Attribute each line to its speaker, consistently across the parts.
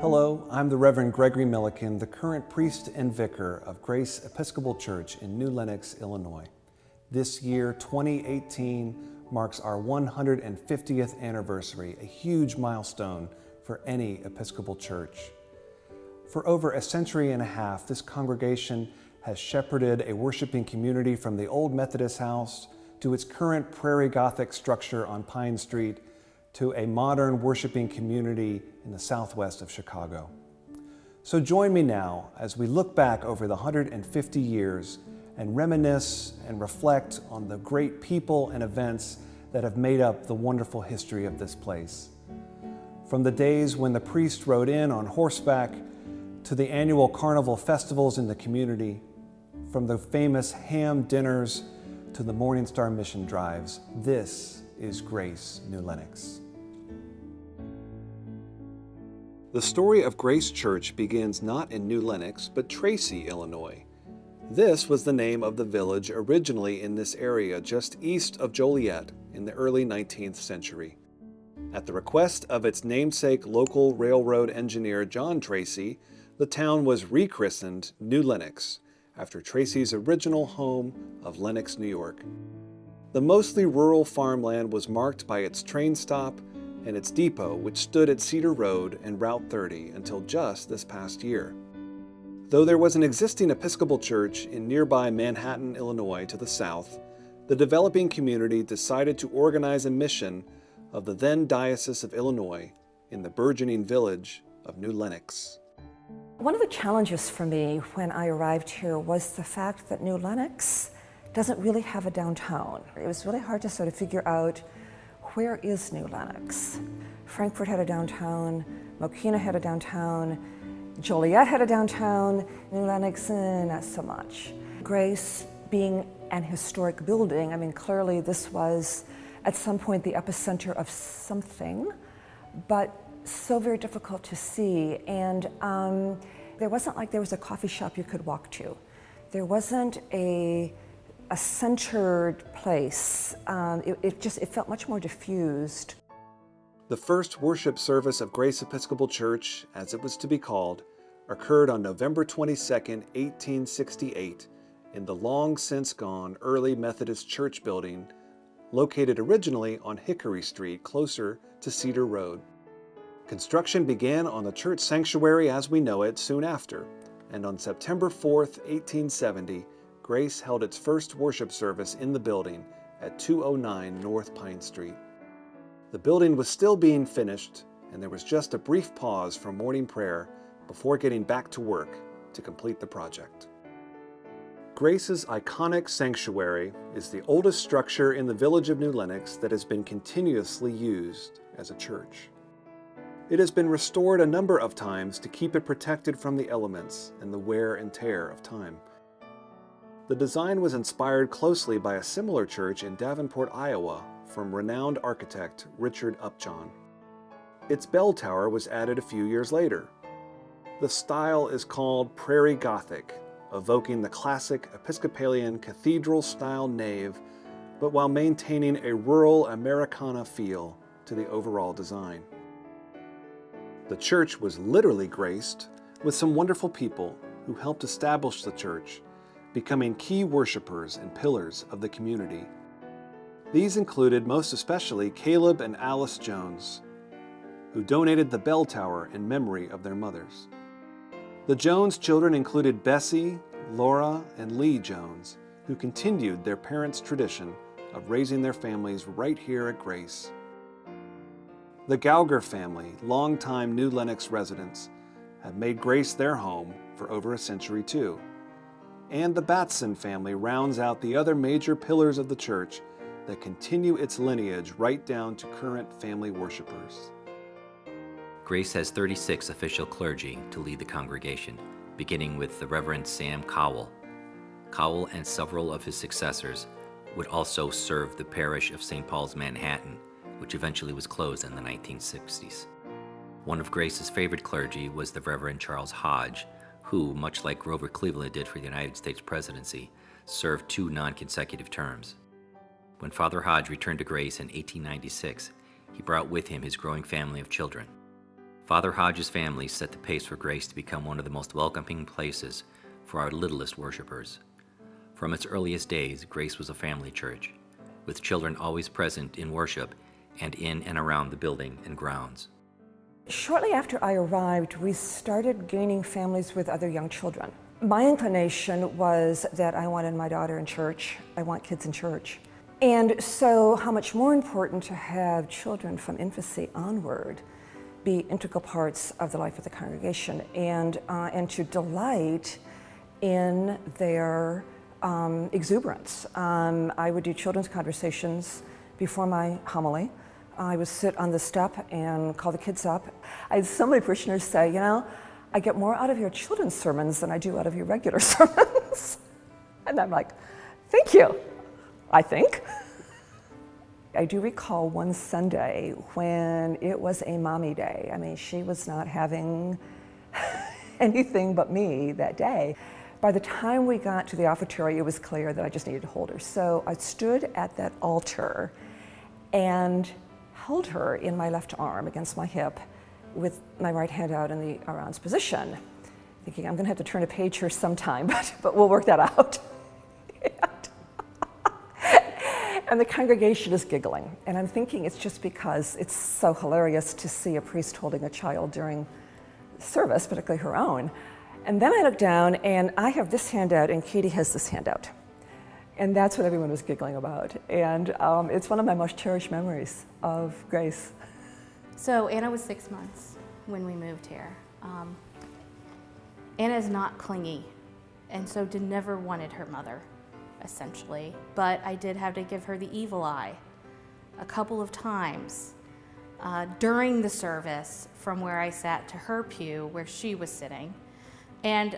Speaker 1: Hello, I'm the Reverend Gregory Milliken, the current priest and vicar of Grace Episcopal Church in New Lenox, Illinois. This year, 2018, marks our 150th anniversary, a huge milestone for any Episcopal church. For over a century and a half, this congregation has shepherded a worshiping community from the old Methodist house to its current Prairie Gothic structure on Pine Street to a modern worshiping community in the southwest of Chicago. So join me now as we look back over the 150 years and reminisce and reflect on the great people and events that have made up the wonderful history of this place. From the days when the priest rode in on horseback to the annual carnival festivals in the community, from the famous ham dinners to the Morning Star mission drives, this is Grace New Lenox. The story of Grace Church begins not in New Lenox, but Tracy, Illinois. This was the name of the village originally in this area just east of Joliet in the early 19th century. At the request of its namesake local railroad engineer John Tracy, the town was rechristened New Lenox after Tracy's original home of Lenox, New York. The mostly rural farmland was marked by its train stop and its depot, which stood at Cedar Road and Route 30 until just this past year. Though there was an existing Episcopal church in nearby Manhattan, Illinois to the south, the developing community decided to organize a mission of the then Diocese of Illinois in the burgeoning village of New Lenox.
Speaker 2: One of the challenges for me when I arrived here was the fact that New Lenox doesn't really have a downtown. It was really hard to sort of figure out, where is New Lenox? Frankfort had a downtown, Mokena had a downtown, Joliet had a downtown, New Lenox, not so much. Grace being an historic building, I mean, clearly this was at some point the epicenter of something, but so very difficult to see. And there wasn't like there was a coffee shop you could walk to. There wasn't a centered place. It felt much more diffused.
Speaker 1: The first worship service of Grace Episcopal Church, as it was to be called, occurred on November 22, 1868, in the long since gone early Methodist Church building, located originally on Hickory Street, closer to Cedar Road. Construction began on the church sanctuary as we know it soon after, and on September 4, 1870, Grace held its first worship service in the building at 209 North Pine Street. The building was still being finished, and there was just a brief pause for morning prayer before getting back to work to complete the project. Grace's iconic sanctuary is the oldest structure in the village of New Lenox that has been continuously used as a church. It has been restored a number of times to keep it protected from the elements and the wear and tear of time. The design was inspired closely by a similar church in Davenport, Iowa, from renowned architect Richard Upjohn. Its bell tower was added a few years later. The style is called Prairie Gothic, evoking the classic Episcopalian cathedral-style nave, but while maintaining a rural Americana feel to the overall design. The church was literally graced with some wonderful people who helped establish the church, becoming key worshipers and pillars of the community. These included most especially Caleb and Alice Jones, who donated the bell tower in memory of their mothers. The Jones children included Bessie, Laura, and Lee Jones, who continued their parents' tradition of raising their families right here at Grace. The Gauger family, longtime New Lenox residents, have made Grace their home for over a century too. And the Batson family rounds out the other major pillars of the church that continue its lineage right down to current family worshipers.
Speaker 3: Grace has 36 official clergy to lead the congregation, beginning with the Reverend Sam Cowell. Cowell and several of his successors would also serve the parish of St. Paul's, Manhattan, which eventually was closed in the 1960s. One of Grace's favorite clergy was the Reverend Charles Hodge, who, much like Grover Cleveland did for the United States presidency, served 2 non-consecutive terms. When Father Hodge returned to Grace in 1896, he brought with him his growing family of children. Father Hodges' family set the pace for Grace to become one of the most welcoming places for our littlest worshipers. From its earliest days, Grace was a family church, with children always present in worship and in and around the building and grounds.
Speaker 2: Shortly after I arrived, we started gaining families with other young children. My inclination was that I wanted my daughter in church. I want kids in church. And so how much more important to have children from infancy onward be integral parts of the life of the congregation and to delight in their exuberance. I would do children's conversations before my homily. I would sit on the step and call the kids up. I had so many parishioners say, you know, I get more out of your children's sermons than I do out of your regular sermons. And I'm like, thank you, I think. I do recall one Sunday when it was a mommy day. I mean, she was not having anything but me that day. By the time we got to the offertory, it was clear that I just needed to hold her. So I stood at that altar and held her in my left arm against my hip with my right hand out in the around's position, thinking I'm gonna have to turn a page here sometime, but we'll work that out. And the congregation is giggling. And I'm thinking it's just because it's so hilarious to see a priest holding a child during service, particularly her own. And then I look down and I have this handout and Katie has this handout. And that's what everyone was giggling about. And it's one of my most cherished memories of Grace.
Speaker 4: So Anna was 6 months when we moved here. Anna's not clingy, and so never wanted her mother, essentially. But I did have to give her the evil eye a couple of times during the service from where I sat to her pew where she was sitting. And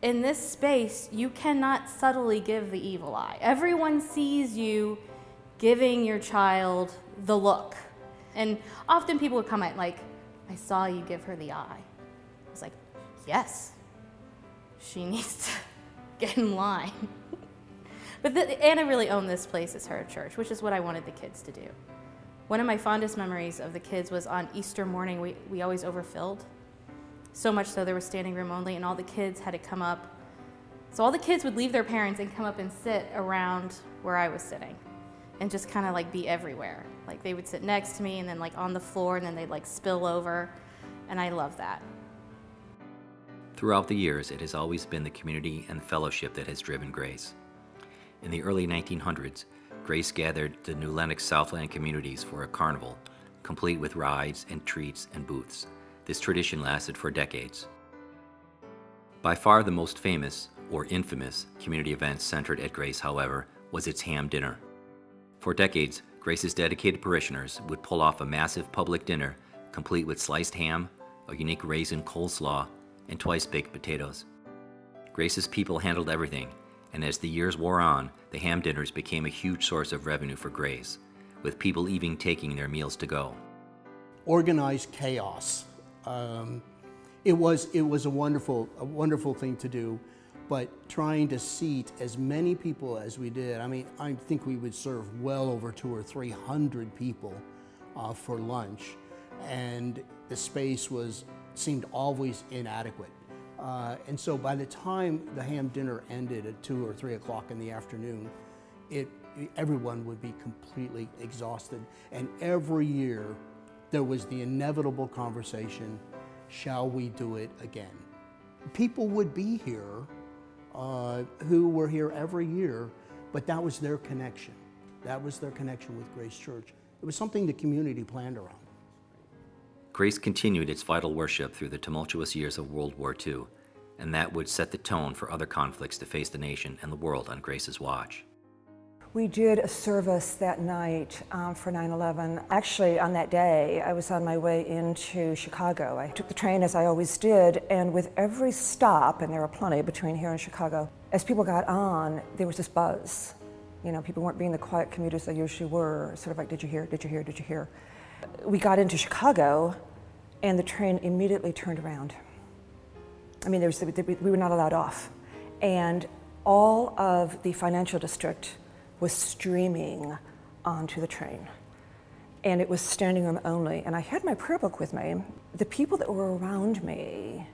Speaker 4: in this space, you cannot subtly give the evil eye. Everyone sees you giving your child the look. And often people would comment like, I saw you give her the eye. I was like, yes, she needs to get in line. But Anna really owned this place as her church, which is what I wanted the kids to do. One of my fondest memories of the kids was on Easter morning, we always overfilled. So much so there was standing room only and all the kids had to come up. So all the kids would leave their parents and come up and sit around where I was sitting and just kind of like be everywhere. Like they would sit next to me and then like on the floor and then they'd like spill over. And I love that.
Speaker 3: Throughout the years, it has always been the community and fellowship that has driven Grace. In the early 1900s, Grace gathered the New Lenox Southland communities for a carnival, complete with rides and treats and booths. This tradition lasted for decades. By far the most famous, or infamous, community event centered at Grace, however, was its ham dinner. For decades, Grace's dedicated parishioners would pull off a massive public dinner, complete with sliced ham, a unique raisin coleslaw, and twice-baked potatoes. Grace's people handled everything, and as the years wore on, the ham dinners became a huge source of revenue for Grace, with people even taking their meals to go.
Speaker 5: Organized chaos. It was a wonderful thing to do, but trying to seat as many people as we did. I mean, I think we would serve well over 200 or 300 people for lunch, and the space seemed always inadequate. And so by the time the ham dinner ended at 2 or 3 o'clock in the afternoon, everyone would be completely exhausted. And every year there was the inevitable conversation, shall we do it again? People would be here who were here every year, but that was their connection. That was their connection with Grace Church. It was something the community planned around.
Speaker 3: Grace continued its vital worship through the tumultuous years of World War II, and that would set the tone for other conflicts to face the nation and the world on Grace's watch.
Speaker 2: We did a service that night for 9/11. Actually, on that day, I was on my way into Chicago. I took the train, as I always did, and with every stop, and there were plenty between here and Chicago, as people got on, there was this buzz. You know, people weren't being the quiet commuters they usually were, sort of like, did you hear, did you hear, did you hear? We got into Chicago, and the train immediately turned around. I mean, we were not allowed off. And all of the financial district was streaming onto the train. and it was standing room only, and I had my prayer book with me. The people that were around me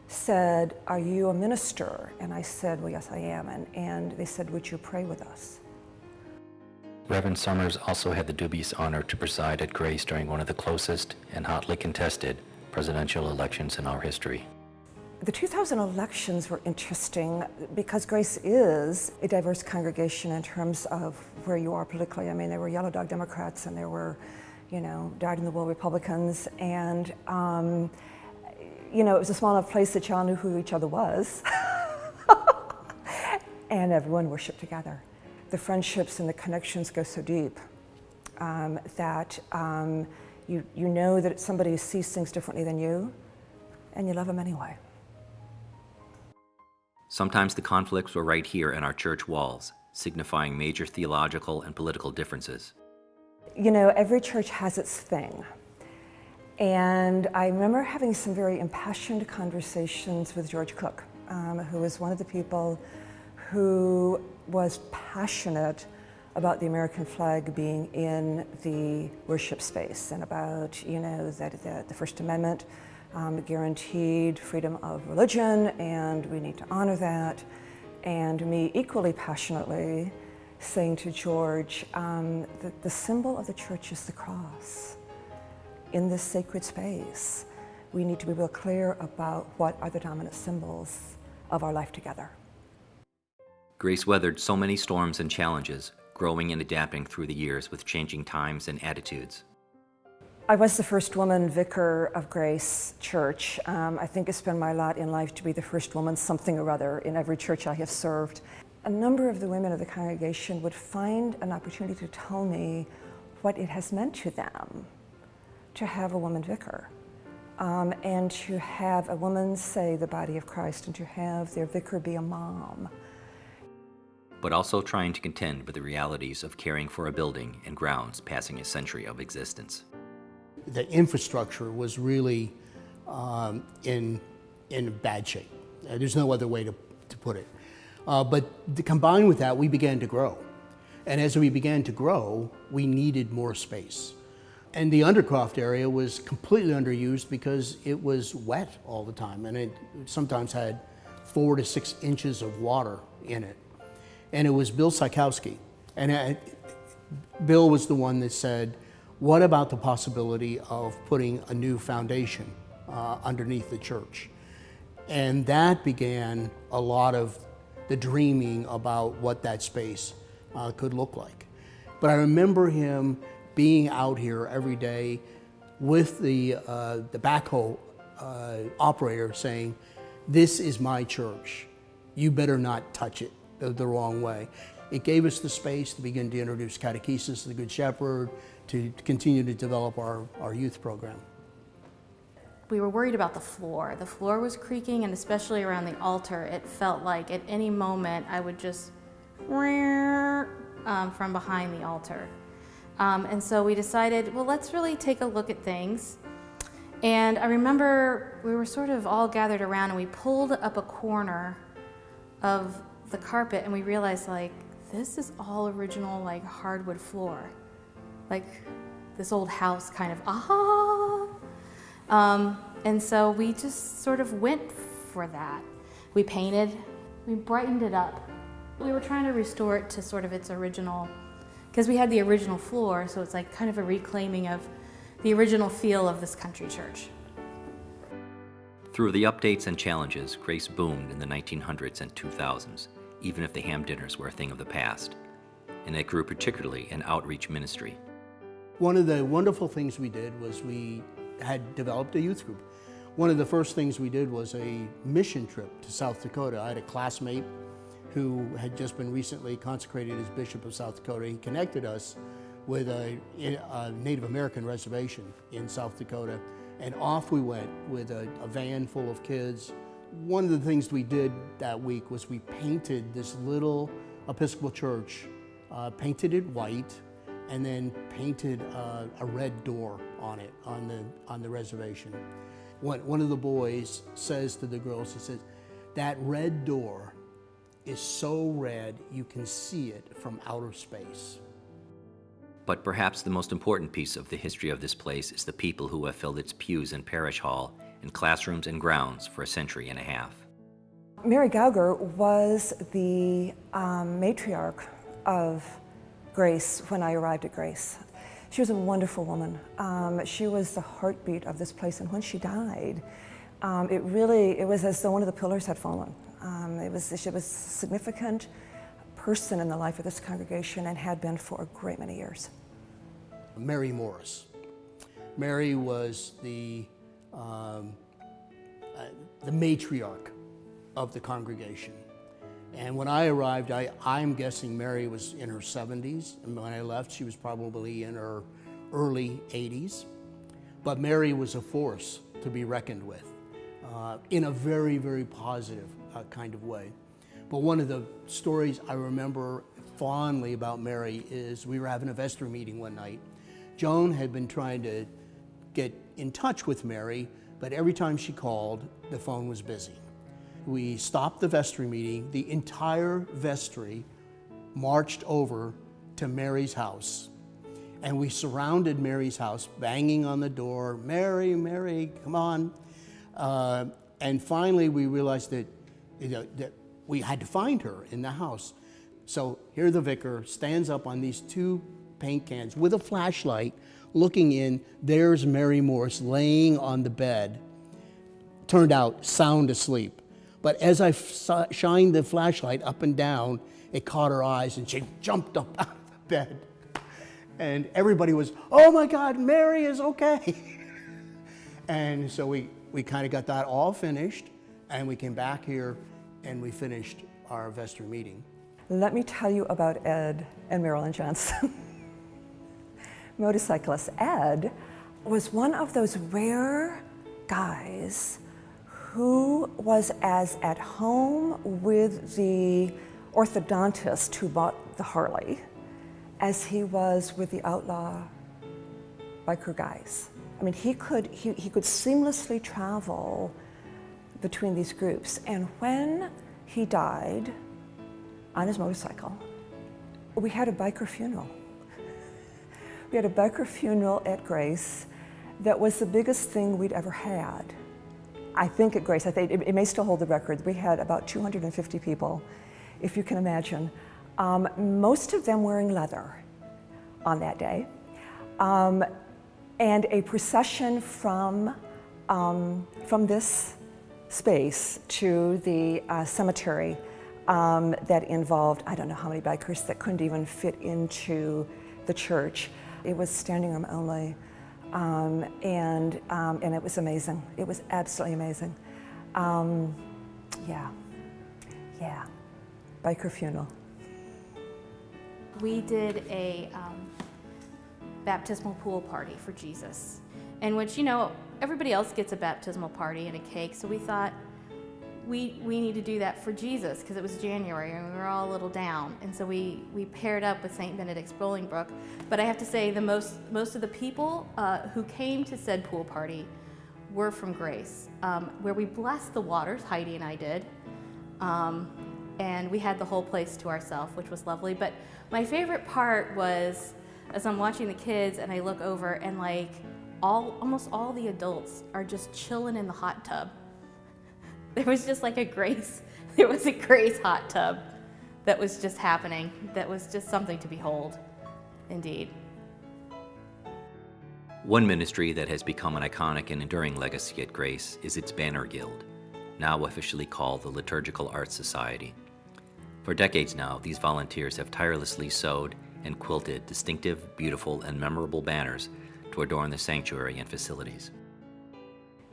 Speaker 2: said, "Are you a minister?" And I said, "Well, yes, I am." And they said, "Would you pray with us?"
Speaker 3: Reverend Summers also had the dubious honor to preside at Grace during one of the closest and hotly contested presidential elections in our history.
Speaker 2: The 2000 elections were interesting because Grace is a diverse congregation in terms of where you are politically. I mean, there were yellow dog Democrats and there were, dyed-in-the-wool Republicans. And, it was a small enough place that y'all knew who each other was. And everyone worshiped together. The friendships and the connections go so deep that you know that somebody sees things differently than you, and you love them anyway.
Speaker 3: Sometimes the conflicts were right here in our church walls, signifying major theological and political differences.
Speaker 2: Every church has its thing. And I remember having some very impassioned conversations with George Cook, who was one of the people who was passionate about the American flag being in the worship space and about, that the First Amendment guaranteed freedom of religion, and we need to honor that. And me equally passionately saying to George that the symbol of the church is the cross. In this sacred space, we need to be real clear about what are the dominant symbols of our life together.
Speaker 3: Grace weathered so many storms and challenges, growing and adapting through the years with changing times and attitudes.
Speaker 2: I was the first woman vicar of Grace Church. I think it's been my lot in life to be the first woman something or other in every church I have served. A number of the women of the congregation would find an opportunity to tell me what it has meant to them to have a woman vicar, and to have a woman say the body of Christ, and to have their vicar be a mom.
Speaker 3: But also trying to contend with the realities of caring for a building and grounds passing a century of existence.
Speaker 5: The infrastructure was really in bad shape. There's no other way to put it. But combined with that, we began to grow. And as we began to grow, we needed more space. And the Undercroft area was completely underused because it was wet all the time, and it sometimes had 4 to 6 inches of water in it. And it was Bill Sikowski. And Bill was the one that said, what about the possibility of putting a new foundation underneath the church? And that began a lot of the dreaming about what that space could look like. But I remember him being out here every day with the backhoe operator saying, "This is my church. You better not touch it the wrong way." It gave us the space to begin to introduce catechesis, the Good Shepherd, to continue to develop our youth program.
Speaker 4: We were worried about the floor. The floor was creaking, and especially around the altar, it felt like at any moment I would just from behind the altar. And so we decided, well, let's really take a look at things. And I remember we were sort of all gathered around, and we pulled up a corner of the carpet, and we realized, like, this is all original, like, hardwood floor. Like this old house kind of, and so we just sort of went for that. We painted, we brightened it up. We were trying to restore it to sort of its original, because we had the original floor, so it's like kind of a reclaiming of the original feel of this country church.
Speaker 3: Through the updates and challenges, Grace boomed in the 1900s and 2000s, even if the ham dinners were a thing of the past. And it grew particularly in outreach ministry.
Speaker 5: One of the wonderful things we did was we had developed a youth group. One of the first things we did was a mission trip to South Dakota. I had a classmate who had just been recently consecrated as Bishop of South Dakota. He connected us with a Native American reservation in South Dakota, and off we went with a van full of kids. One of the things we did that week was we painted this little Episcopal church, painted it white, and then painted a red door on it, on the reservation. One of the boys says to the girls, he says, "That red door is so red you can see it from outer space."
Speaker 3: But perhaps the most important piece of the history of this place is the people who have filled its pews in Parish Hall, in classrooms and grounds for a century and a half.
Speaker 2: Mary Gauger was the matriarch of Grace when I arrived at Grace. She was a wonderful woman. She was the heartbeat of this place, and when she died, it was as though one of the pillars had fallen. She was a significant person in the life of this congregation and had been for a great many years.
Speaker 5: Mary Morris. Mary was the matriarch of the congregation. And when I arrived, I'm guessing Mary was in her 70s, and when I left, she was probably in her early 80s. But Mary was a force to be reckoned with in a very, very positive kind of way. But one of the stories I remember fondly about Mary is we were having a vestry meeting one night. Joan had been trying to get in touch with Mary, but every time she called, the phone was busy. We stopped the vestry meeting. The entire vestry marched over to Mary's house. And we surrounded Mary's house, banging on the door, "Mary, Mary, come on." And finally we realized that we had to find her in the house. So here the vicar stands up on these two paint cans with a flashlight, looking in. There's Mary Morris laying on the bed, turned out sound asleep. But as I shined the flashlight up and down, it caught her eyes and she jumped up out of the bed. And everybody was, "Oh my God, Mary is okay." And so we kind of got that all finished, and we came back here and we finished our vestry meeting.
Speaker 2: Let me tell you about Ed and Marilyn Johnson. Motorcyclist Ed was one of those rare guys who was as at home with the orthodontist who bought the Harley as he was with the outlaw biker guys. I mean, he could seamlessly travel between these groups. And when he died on his motorcycle, we had a biker funeral. We had a biker funeral at Grace that was the biggest thing we'd ever had. I think at Grace, I think it may still hold the record. We had about 250 people, if you can imagine. Most of them wearing leather on that day. And a procession from this space to the cemetery that involved, I don't know how many bikers that couldn't even fit into the church. It was standing room only, and it was amazing. It was absolutely amazing. Yeah, biker funeral.
Speaker 4: We did a baptismal pool party for Jesus, in which, everybody else gets a baptismal party and a cake, so we thought we need to do that for Jesus because it was January and we were all a little down, and so we paired up with St. Benedict's Bolingbrook. But I have to say the most of the people who came to said pool party were from Grace, where we blessed the waters. Heidi and I did, and we had the whole place to ourselves, which was lovely. But my favorite part was as I'm watching the kids and I look over and almost all the adults are just chilling in the hot tub. There was just a Grace hot tub that was just happening. That was just something to behold, indeed.
Speaker 3: One ministry that has become an iconic and enduring legacy at Grace is its Banner Guild, now officially called the Liturgical Arts Society. For decades now, these volunteers have tirelessly sewed and quilted distinctive, beautiful, and memorable banners to adorn the sanctuary and facilities.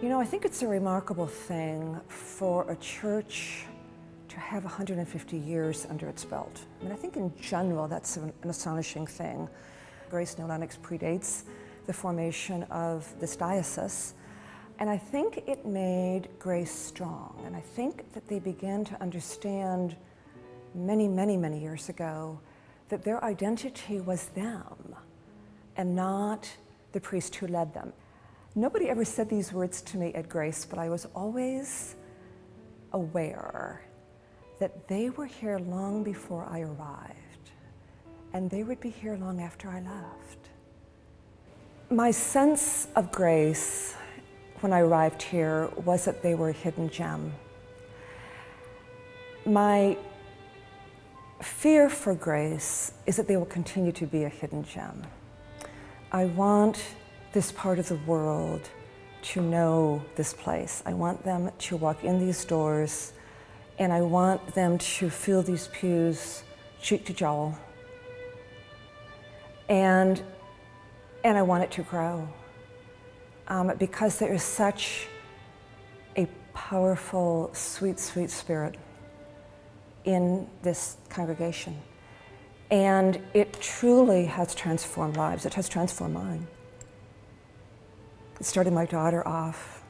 Speaker 2: I think it's a remarkable thing for a church to have 150 years under its belt. I mean, I think in general that's an astonishing thing. Grace New Lenox predates the formation of this diocese, and I think it made Grace strong. And I think that they began to understand many, many, many years ago that their identity was them and not the priest who led them. Nobody ever said these words to me at Grace, but I was always aware that they were here long before I arrived. and they would be here long after I left. My sense of Grace when I arrived here was that they were a hidden gem. My fear for Grace is that they will continue to be a hidden gem. I want this part of the world to know this place. I want them to walk in these doors, and I want them to feel these pews cheek to jowl. And I want it to grow because there is such a powerful, sweet, sweet spirit in this congregation. And it truly has transformed lives. It has transformed mine. It started my daughter off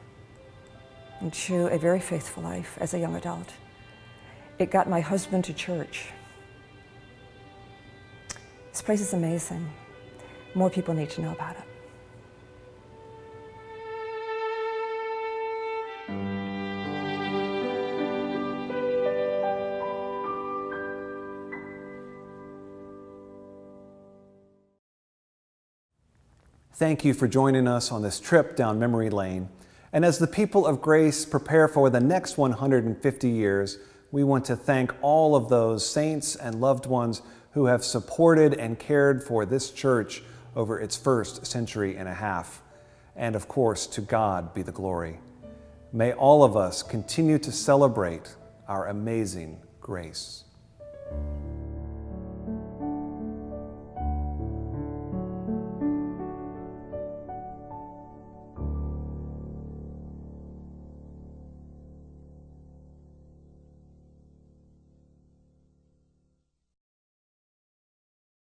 Speaker 2: into a very faithful life as a young adult. It got my husband to church. This place is amazing. More people need to know about it.
Speaker 1: Thank you for joining us on this trip down memory lane. And as the people of Grace prepare for the next 150 years, we want to thank all of those saints and loved ones who have supported and cared for this church over its first century and a half. And of course, to God be the glory. May all of us continue to celebrate our amazing grace.